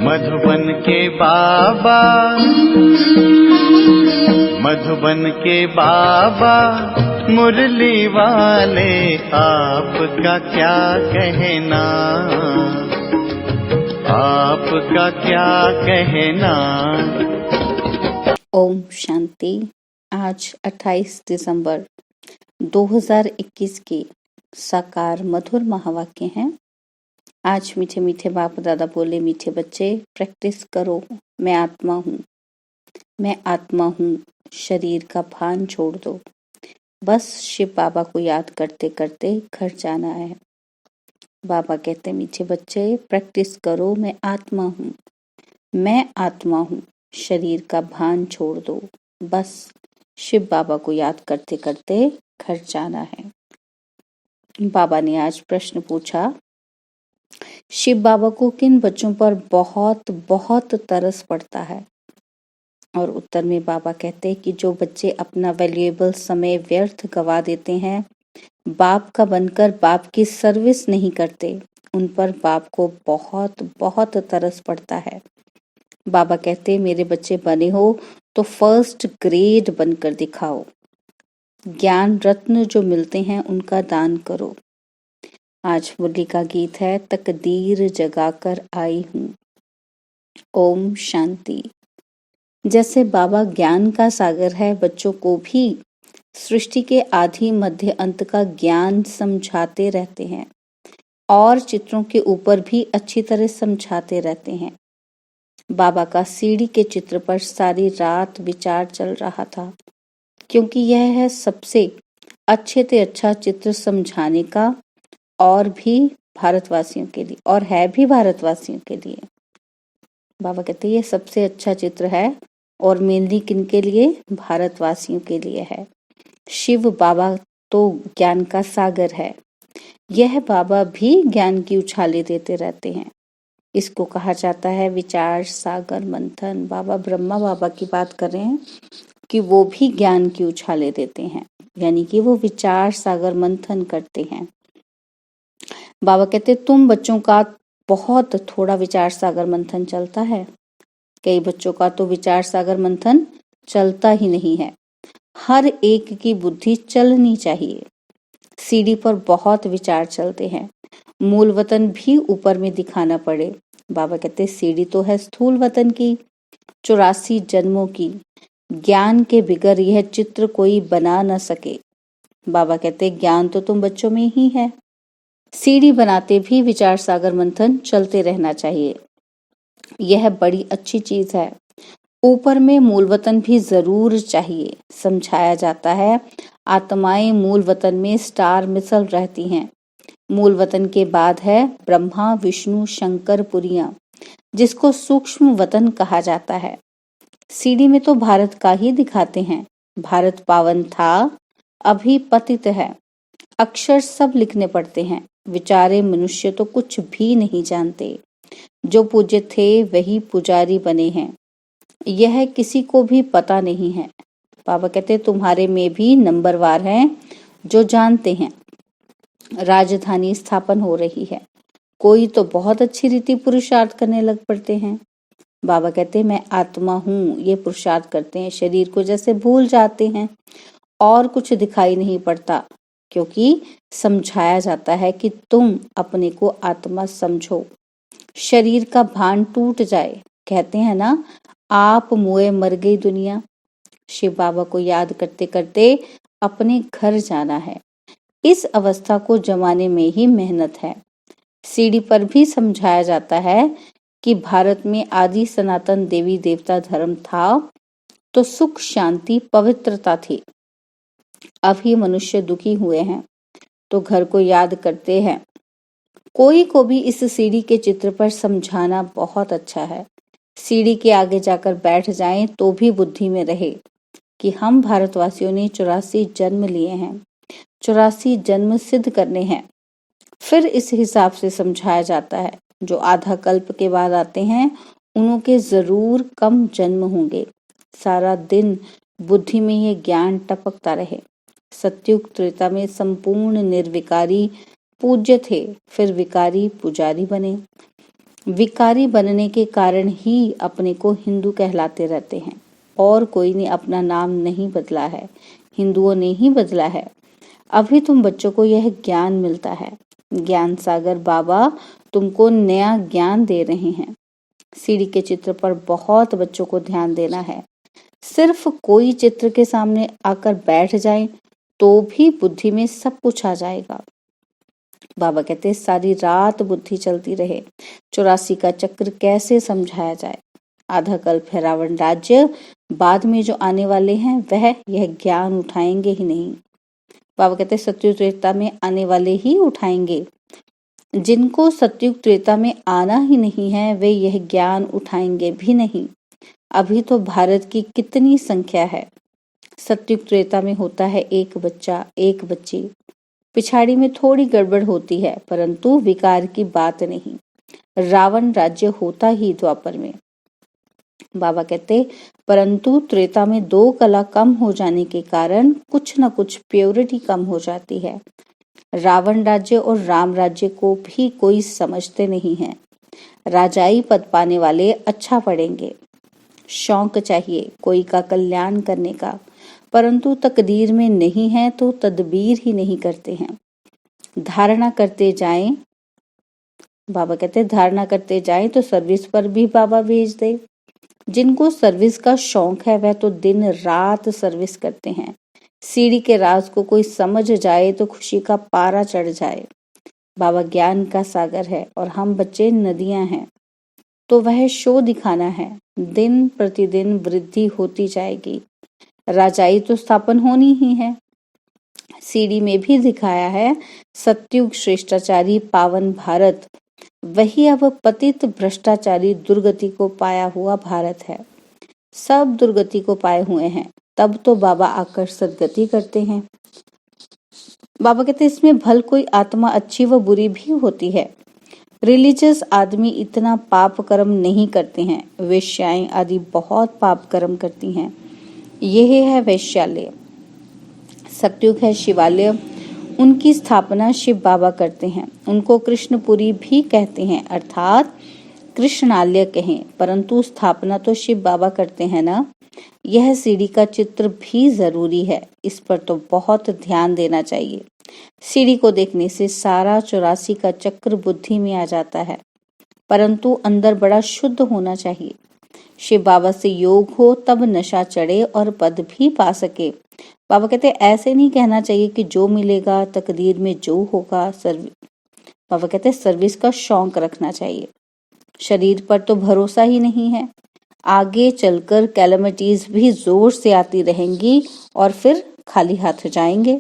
मधुबन के बाबा, मधुबन के बाबा मुरली वाले, आपका क्या कहना, आपका क्या कहना। ओम शांति। आज 28 दिसंबर 2021 के साकार मधुर महावाक्य हैं। आज मीठे मीठे बाप दादा बोले, मीठे बच्चे प्रैक्टिस करो, मैं आत्मा हूँ, मैं आत्मा हूँ, शरीर का भान छोड़ दो। बस शिव बाबा को याद करते करते घर जाना है। बाबा कहते, मीठे बच्चे प्रैक्टिस करो, मैं आत्मा हूँ, मैं आत्मा हूँ, शरीर का भान छोड़ दो। बस शिव बाबा को याद करते करते घर जाना है। बाबा ने आज प्रश्न पूछा, शिव बाबा को किन बच्चों पर बहुत बहुत तरस पड़ता है? और उत्तर में बाबा कहते हैं कि जो बच्चे अपना वैल्यूएबल समय व्यर्थ गवा देते हैं, बाप का बनकर बाप की सर्विस नहीं करते, उन पर बाप को बहुत बहुत तरस पड़ता है। बाबा कहते, मेरे बच्चे बने हो तो फर्स्ट ग्रेड बनकर दिखाओ। ज्ञान रत्न जो मिलते हैं उनका दान करो। आज मुरली का गीत है, तकदीर जगाकर आई हूँ। ओम शांति। जैसे बाबा ज्ञान का सागर है, बच्चों को भी सृष्टि के आदि मध्य अंत का ज्ञान समझाते रहते हैं और चित्रों के ऊपर भी अच्छी तरह समझाते रहते हैं। बाबा का सीढ़ी के चित्र पर सारी रात विचार चल रहा था, क्योंकि यह है सबसे अच्छे से अच्छा चित्र समझाने का, और भी भारतवासियों के लिए, और है भी भारतवासियों के लिए। बाबा कहते हैं ये सबसे अच्छा चित्र है, और मेनली किनके लिए? भारतवासियों के लिए है। शिव बाबा तो ज्ञान का सागर है, यह बाबा भी ज्ञान की उछाले देते रहते हैं। इसको कहा जाता है विचार सागर मंथन। बाबा ब्रह्मा बाबा की बात कर रहे हैं कि वो भी ज्ञान की उछाले देते हैं, यानी कि वो विचार सागर मंथन करते हैं। बाबा कहते, तुम बच्चों का बहुत थोड़ा विचार सागर मंथन चलता है। कई बच्चों का तो विचार सागर मंथन चलता ही नहीं है। हर एक की बुद्धि चलनी चाहिए। सीढ़ी पर बहुत विचार चलते हैं, मूल वतन भी ऊपर में दिखाना पड़े। बाबा कहते, सीढ़ी तो है स्थूल वतन की, 84 जन्मों की। ज्ञान के बिगर यह चित्र कोई बना न सके। बाबा कहते, ज्ञान तो तुम बच्चों में ही है। सीढ़ी बनाते भी विचार सागर मंथन चलते रहना चाहिए, यह बड़ी अच्छी चीज है। ऊपर में मूल वतन भी जरूर चाहिए। समझाया जाता है, आत्माएं मूल वतन में स्टार मिसल रहती हैं। मूल वतन के बाद है ब्रह्मा विष्णु शंकर पुरियां, जिसको सूक्ष्म वतन कहा जाता है। सीढ़ी में तो भारत का ही दिखाते हैं। भारत पावन था, अभी पतित है। अक्षर सब लिखने पड़ते हैं। विचारे मनुष्य तो कुछ भी नहीं जानते। जो पूज्य थे वही पुजारी बने हैं, यह किसी को भी पता नहीं है। बाबा कहते, तुम्हारे में भी नंबरवार हैं जो जानते हैं। राजधानी स्थापन हो रही है, कोई तो बहुत अच्छी रीति पुरुषार्थ करने लग पड़ते हैं। बाबा कहते, मैं आत्मा हूँ, ये पुरुषार्थ करते हैं, शरीर को जैसे भूल जाते हैं और कुछ दिखाई नहीं पड़ता, क्योंकि समझाया जाता है कि तुम अपने को आत्मा समझो, शरीर का भान टूट जाए। कहते हैं ना, आप मुए मर गई दुनिया। शिव बाबा को याद करते करते अपने घर जाना है। इस अवस्था को जमाने में ही मेहनत है। सीढ़ी पर भी समझाया जाता है कि भारत में आदि सनातन देवी देवता धर्म था, तो सुख शांति पवित्रता थी। अभी मनुष्य दुखी हुए हैं तो घर को याद करते हैं। कोई को भी इस सीढ़ी के चित्र पर समझाना बहुत अच्छा है। सीढ़ी के आगे जाकर बैठ जाएं तो भी बुद्धि में रहे कि हम भारतवासियों ने 84 जन्म लिए हैं, 84 जन्म सिद्ध करने हैं। फिर इस हिसाब से समझाया जाता है, जो आधा कल्प के बाद आते हैं उनके जरूर कम जन्म होंगे। सारा दिन बुद्धि में ये ज्ञान टपकता रहे। सत्युग त्रेता में संपूर्ण निर्विकारी पूज्य थे, फिर विकारी पुजारी बने। विकारी बनने के कारण ही अपने को हिंदू कहलाते रहते हैं, और कोई ने अपना नाम नहीं बदला है, हिंदुओं ने ही बदला है। अभी तुम बच्चों को यह ज्ञान मिलता है। ज्ञान सागर बाबा तुमको नया ज्ञान दे रहे हैं। सीढ़ी के चित्र पर बहुत बच्चों को ध्यान देना है। सिर्फ कोई चित्र के सामने आकर बैठ जाए तो भी बुद्धि में सब कुछ आ जाएगा। बाबा कहते सारी रात बुद्धि चलती रहे, 84 का चक्र कैसे समझाया जाए। आधा कल्प है रावण राज्य, बाद में जो आने वाले हैं वह यह ज्ञान उठाएंगे ही नहीं। बाबा कहते सतयुग त्रेता में आने वाले ही उठाएंगे। जिनको सतयुग त्रेता में आना ही नहीं है वे यह ज्ञान उठाएंगे भी नहीं। अभी तो भारत की कितनी संख्या है। सतयुग त्रेता में होता है एक बच्चा एक बच्ची, पिछाड़ी में थोड़ी गड़बड़ होती है, परंतु विकार की बात नहीं। रावण राज्य होता ही द्वापर में। बाबा कहते परंतु त्रेता में 2 कला कम हो जाने के कारण कुछ न कुछ प्योरिटी कम हो जाती है। रावण राज्य और राम राज्य को भी कोई समझते नहीं है। राजाई पद पाने वाले अच्छा पढ़ेंगे, शौक चाहिए कोई का कल्याण करने का, परंतु तकदीर में नहीं है तो तदबीर ही नहीं करते हैं। धारणा करते जाएं, बाबा कहते धारणा करते जाएं तो सर्विस पर भी बाबा भेज दे। जिनको सर्विस का शौक है वह तो दिन रात सर्विस करते हैं। सीढ़ी के राज को कोई समझ जाए तो खुशी का पारा चढ़ जाए। बाबा ज्ञान का सागर है और हम बच्चे नदियां हैं, तो वह शो दिखाना है। दिन प्रतिदिन वृद्धि होती जाएगी। राजाई तो स्थापन होनी ही है। सीढ़ी में भी दिखाया है सतयुग श्रेष्ठाचारी पावन भारत, वही अब पतित भ्रष्टाचारी दुर्गति को पाया हुआ भारत है। सब दुर्गति को पाए हुए हैं, तब तो बाबा आकर सदगति करते हैं। बाबा कहते इसमें भल कोई आत्मा अच्छी व बुरी भी होती है। रिलीजियस आदमी इतना पाप कर्म नहीं करते हैं, वेश्याएं आदि बहुत पाप कर्म करती हैं। यह है वैश्यालय। सतयुग है शिवालय, उनकी स्थापना शिव बाबा करते हैं। उनको कृष्णपुरी भी कहते हैं, अर्थात कृष्णालय कहें, परंतु स्थापना तो शिव बाबा करते हैं ना। यह सीढ़ी का चित्र भी जरूरी है, इस पर तो बहुत ध्यान देना चाहिए। सीढ़ी को देखने से सारा 84 का चक्र बुद्धि में आ जाता है, परंतु अंदर बड़ा शुद्ध होना चाहिए। शिव बाबा से योग हो तब नशा चढ़े और पद भी पा सके। बाबा कहते ऐसे नहीं कहना चाहिए कि जो मिलेगा तकदीर में जो होगा। बाबा कहते सर्विस का शौक रखना चाहिए। शरीर पर तो भरोसा ही नहीं है, आगे चलकर कैलेमिटीज भी जोर से आती रहेंगी और फिर खाली हाथ जाएंगे।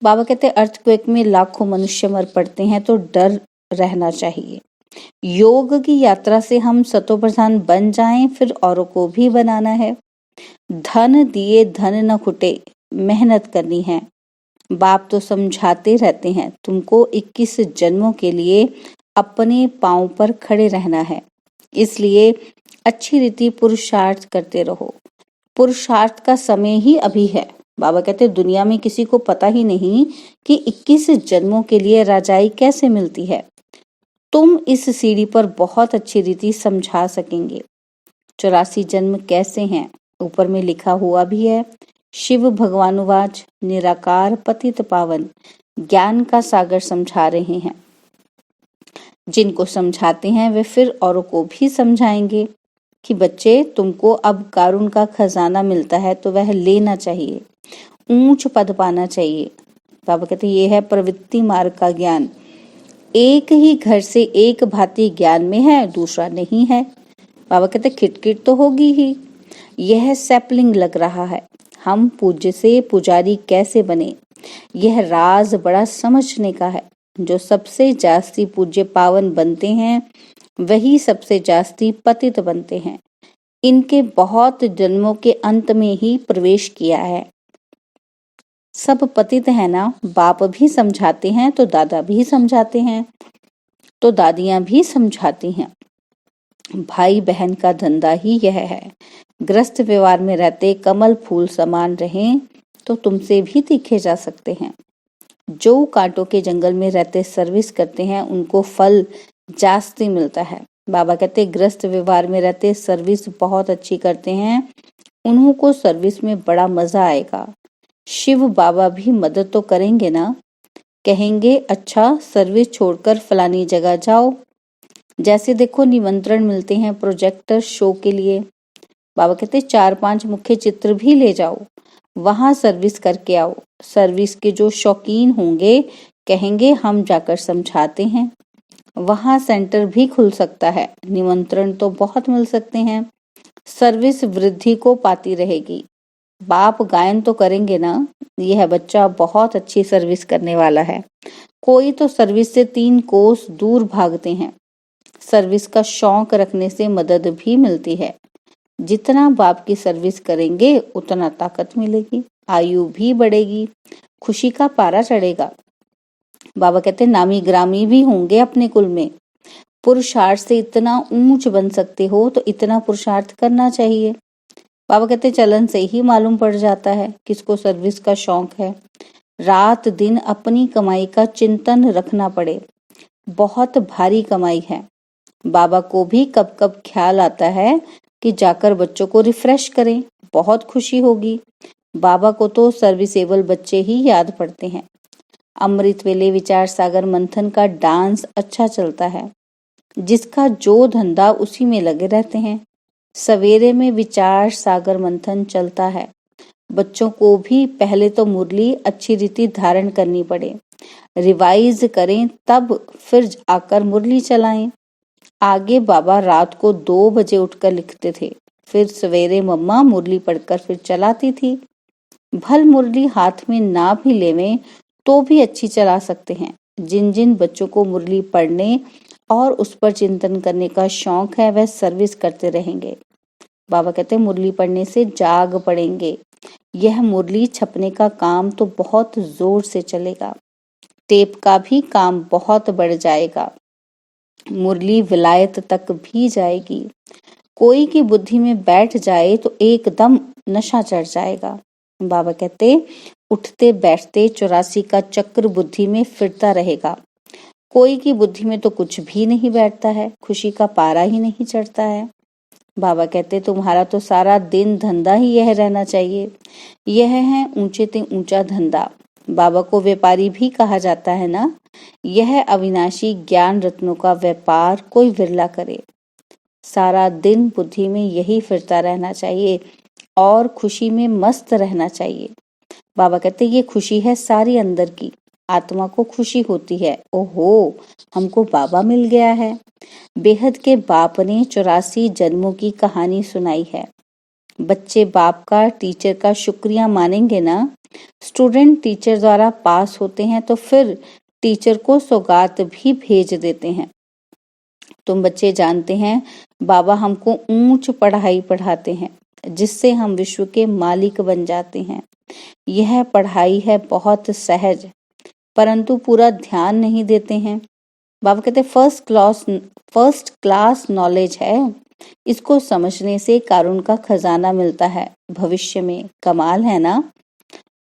बाबा कहते अर्थक्वेक में लाखों मनुष्य मर पड़ते हैं तो डर रहना चाहिए। योग की यात्रा से हम सतोप्रधान बन जाएं, फिर औरों को भी बनाना है। धन दिए धन न खुटे, मेहनत करनी है। बाप तो समझाते रहते हैं तुमको 21 जन्मों के लिए अपने पांव पर खड़े रहना है, इसलिए अच्छी रीति पुरुषार्थ करते रहो। पुरुषार्थ का समय ही अभी है। बाबा कहते दुनिया में किसी को पता ही नहीं कि 21 जन्मों के लिए राजाई कैसे मिलती है। तुम इस सीढ़ी पर बहुत अच्छी रीति समझा सकेंगे। 84 जन्म कैसे हैं, ऊपर में लिखा हुआ भी है। शिव भगवानुवाच निराकार पतित पावन, ज्ञान का सागर समझा रहे हैं। जिनको समझाते हैं वे फिर औरों को भी समझाएंगे कि बच्चे तुमको अब कारुण का खजाना मिलता है तो वह लेना चाहिए, ऊंच पद पाना चाहिए। बाबा कहते ये है प्रवृत्ति मार्ग का ज्ञान। एक ही घर से एक भांति ज्ञान में है, दूसरा नहीं है। बाबा कहते खिटखिट तो होगी ही। यह सैपलिंग लग रहा है। हम पूज्य से पुजारी कैसे बने, यह राज बड़ा समझने का है। जो सबसे जास्ती पूज्य पावन बनते हैं वही सबसे जास्ती पतित बनते हैं। इनके बहुत जन्मों के अंत में ही प्रवेश किया है। सब पतित है ना। बाप भी समझाते हैं तो दादा भी समझाते हैं तो दादियां भी समझाती हैं। भाई बहन का धंधा ही यह है। ग्रस्त व्यवहार में रहते कमल फूल समान रहें तो तुमसे भी दिखे जा सकते हैं। जो कांटों के जंगल में रहते सर्विस करते हैं उनको फल जास्ती मिलता है। बाबा कहते ग्रस्त व्यवहार में रहते सर्विस बहुत अच्छी करते हैं, उन्हों को सर्विस में बड़ा मजा आएगा। शिव बाबा भी मदद तो करेंगे ना, कहेंगे अच्छा सर्विस छोड़कर फलानी जगह जाओ। जैसे देखो निमंत्रण मिलते हैं प्रोजेक्टर शो के लिए, बाबा कहते 4-5 मुख्य चित्र भी ले जाओ, वहां सर्विस करके आओ। सर्विस के जो शौकीन होंगे कहेंगे हम जाकर समझाते हैं। वहां सेंटर भी खुल सकता है, निमंत्रण तो बहुत मिल सकते हैं, सर्विस वृद्धि को पाती रहेगी। बाप गायन तो करेंगे ना, यह बच्चा बहुत अच्छी सर्विस करने वाला है। कोई तो सर्विस से 3 कोस दूर भागते हैं। सर्विस का शौक रखने से मदद भी मिलती है। जितना बाप की सर्विस करेंगे उतना ताकत मिलेगी, आयु भी बढ़ेगी, खुशी का पारा चढ़ेगा। बाबा कहते नामी ग्रामी भी होंगे अपने कुल में। पुरुषार्थ से इतना ऊंच बन सकते हो तो इतना पुरुषार्थ करना चाहिए। बाबा कहते चलन से ही मालूम पड़ जाता है किसको सर्विस का शौक है। रात दिन अपनी कमाई का चिंतन रखना पड़े, बहुत भारी कमाई है। बाबा को भी कब कब ख्याल आता है कि जाकर बच्चों को रिफ्रेश करें, बहुत खुशी होगी। बाबा को तो सर्विसेबल बच्चे ही याद पड़ते हैं। अमृत वेले विचार सागर मंथन का डांस अच्छा चलता है, जिसका जो धंधा उसी में लगे रहते हैं। सवेरे में विचार सागर मंथन चलता है। बच्चों को भी पहले तो मुरली अच्छी रीति धारण करनी पड़े, रिवाइज करें, तब फिर आकर मुरली चलाएं। आगे बाबा रात को 2 बजे उठकर लिखते थे, फिर सवेरे मम्मा मुरली पढ़कर फिर चलाती थी। भल मुरली हाथ में ना भी लेवें तो भी अच्छी चला सकते हैं। जिन जिन बच्चों को मुरली पढ़ने और उस पर चिंतन करने का शौक है वह सर्विस करते रहेंगे। बाबा कहते हैं मुरली पढ़ने से जाग पड़ेंगे। यह मुरली छपने का काम तो बहुत जोर से चलेगा, टेप का भी काम बहुत बढ़ जाएगा, मुरली विलायत तक भी जाएगी। कोई की बुद्धि में बैठ जाए तो एकदम नशा चढ़ जाएगा। बाबा कहते उठते बैठते 84 का चक्र बुद्धि में फिरता रहेगा। कोई की बुद्धि में तो कुछ भी नहीं बैठता है, खुशी का पारा ही नहीं चढ़ता है। बाबा कहते तुम्हारा तो सारा दिन धंधा ही यह रहना चाहिए, यह है ऊंचे ते ऊंचा धंधा। बाबा को व्यापारी भी कहा जाता है ना, यह अविनाशी ज्ञान रत्नों का व्यापार कोई विरला करे। सारा दिन बुद्धि में यही फिरता रहना चाहिए और खुशी में मस्त रहना चाहिए। बाबा कहते ये खुशी है सारी अंदर की, आत्मा को खुशी होती है, ओहो हमको बाबा मिल गया है। बेहद के बाप ने 84 जन्मों की कहानी सुनाई है। बच्चे बाप का टीचर का शुक्रिया मानेंगे ना। स्टूडेंट टीचर द्वारा पास होते हैं तो फिर टीचर को सौगात भी भेज देते हैं। तुम बच्चे जानते हैं बाबा हमको ऊंच पढ़ाई पढ़ाते हैं, जिससे हम विश्व के मालिक बन जाते हैं। यह पढ़ाई है बहुत सहज, परंतु पूरा ध्यान नहीं देते हैं। बाबा कहते फर्स्ट क्लास नॉलेज है, इसको समझने से कारुण का खजाना मिलता है भविष्य में। कमाल है ना।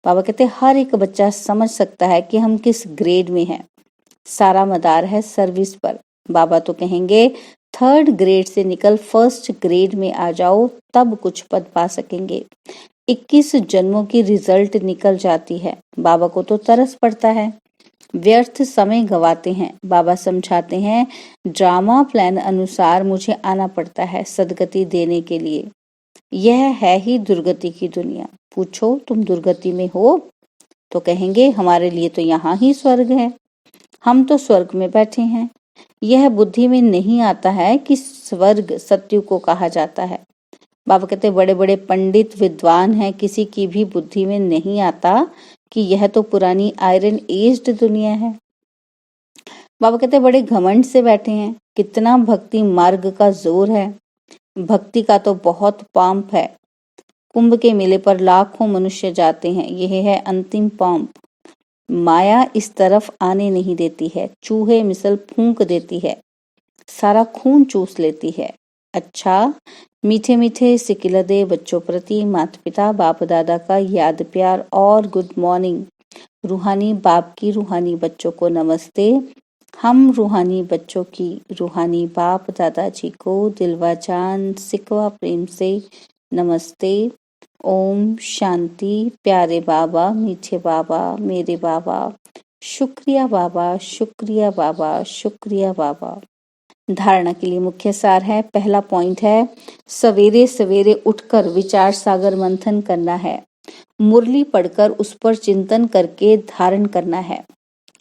बाबा कहते हर एक बच्चा समझ सकता है कि हम किस ग्रेड में हैं। सारा मदार है सर्विस पर। बाबा तो कहेंगे 3rd ग्रेड से निकल 1st ग्रेड में आ जाओ, तब कुछ पद पा सकेंगे। 21 जन्मों की रिजल्ट निकल जाती है। बाबा को तो तरस पड़ता है, व्यर्थ समय गवाते हैं। बाबा समझाते हैं ड्रामा प्लान अनुसार मुझे आना पड़ता है सदगति देने के लिए। यह है ही दुर्गति की दुनिया। पूछो तुम दुर्गति में हो तो कहेंगे हमारे लिए तो यहाँ ही स्वर्ग है, हम तो स्वर्ग में बैठे हैं। यह बुद्धि में नहीं आता है कि स्वर्ग सत्यु को कहा जाता है। बाबा कहते बड़े बड़े पंडित विद्वान हैं, किसी की भी बुद्धि में नहीं आता कि यह तो पुरानी आयरन एज्ड दुनिया है। बाबा कहते बड़े घमंड से बैठे हैं, कितना भक्ति मार्ग का जोर है। भक्ति का तो बहुत पंप है। कुंभ के मेले पर लाखों मनुष्य जाते हैं, यह है अंतिम पंप। माया इस तरफ आने नहीं देती है, चूहे मिसल फूंक देती है, सारा खून चूस लेती है। अच्छा मीठे मीठे सिकिलदे बच्चों प्रति माता पिता बाप दादा का याद प्यार और गुड मॉर्निंग। रूहानी बाप की रूहानी बच्चों को नमस्ते। हम रूहानी बच्चों की रूहानी बाप दादाजी को दिलवा जान सिकवा प्रेम से नमस्ते। ओम शांति। प्यारे बाबा, मीठे बाबा, मेरे बाबा, शुक्रिया बाबा, शुक्रिया बाबा, शुक्रिया बाबा। धारणा के लिए मुख्य सार है। पहला पॉइंट है, सवेरे सवेरे उठकर विचार सागर मंथन करना है। मुरली पढ़कर उस पर चिंतन करके धारण करना है।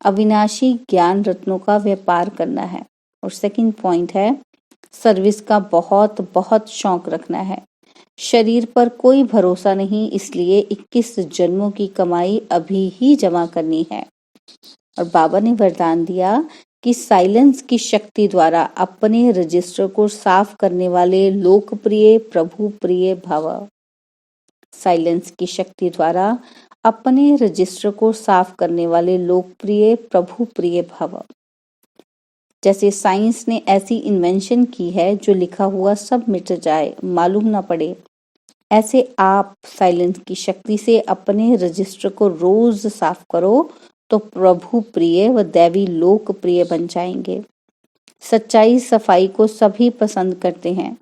अविनाशी ज्ञान रत्नों का व्यापार करना है। और सेकंड पॉइंट है, सर्विस का बहुत बहुत शौक रखना है। शरीर पर कोई भरोसा नहीं, इसलिए 21 जन्मों की कमाई अभी ही जमा करनी है। और बाबा ने वरदान दिया कि साइलेंस की शक्ति द्वारा अपने रजिस्टर को साफ करने वाले लोकप्रिय प्रभु प्रिय भव। साइलेंस की शक्ति द्वारा अपने रजिस्टर को साफ करने वाले लोकप्रिय प्रभु प्रिय भव। जैसे साइंस ने ऐसी इन्वेंशन की है जो लिखा हुआ सब मिट जाए, मालूम ना पड़े, ऐसे आप साइलेंस की शक्ति से अपने रजिस्टर को रोज साफ करो तो प्रभु प्रिय व दैवी लोकप्रिय बन जाएंगे। सच्चाई सफाई को सभी पसंद करते हैं,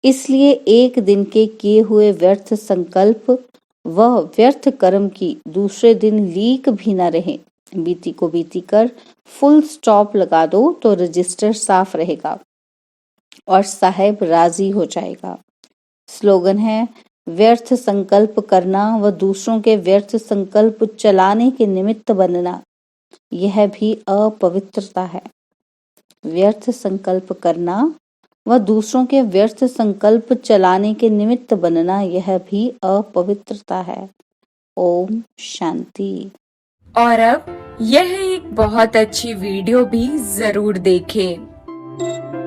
इसलिए एक दिन के किए हुए व्यर्थ संकल्प व व्यर्थ कर्म की दूसरे दिन लीक भी न रहे। बीती को बीती कर फुल स्टॉप लगा दो तो रजिस्टर साफ रहेगा और साहेब राजी हो जाएगा। स्लोगन है, व्यर्थ संकल्प करना व दूसरों के व्यर्थ संकल्प चलाने के निमित्त बनना, यह भी अपवित्रता है। व्यर्थ संकल्प करना व दूसरों के व्यर्थ संकल्प चलाने के निमित्त बनना, यह भी अपवित्रता है। ओम शांति। और अब यह एक बहुत अच्छी वीडियो भी जरूर देखें।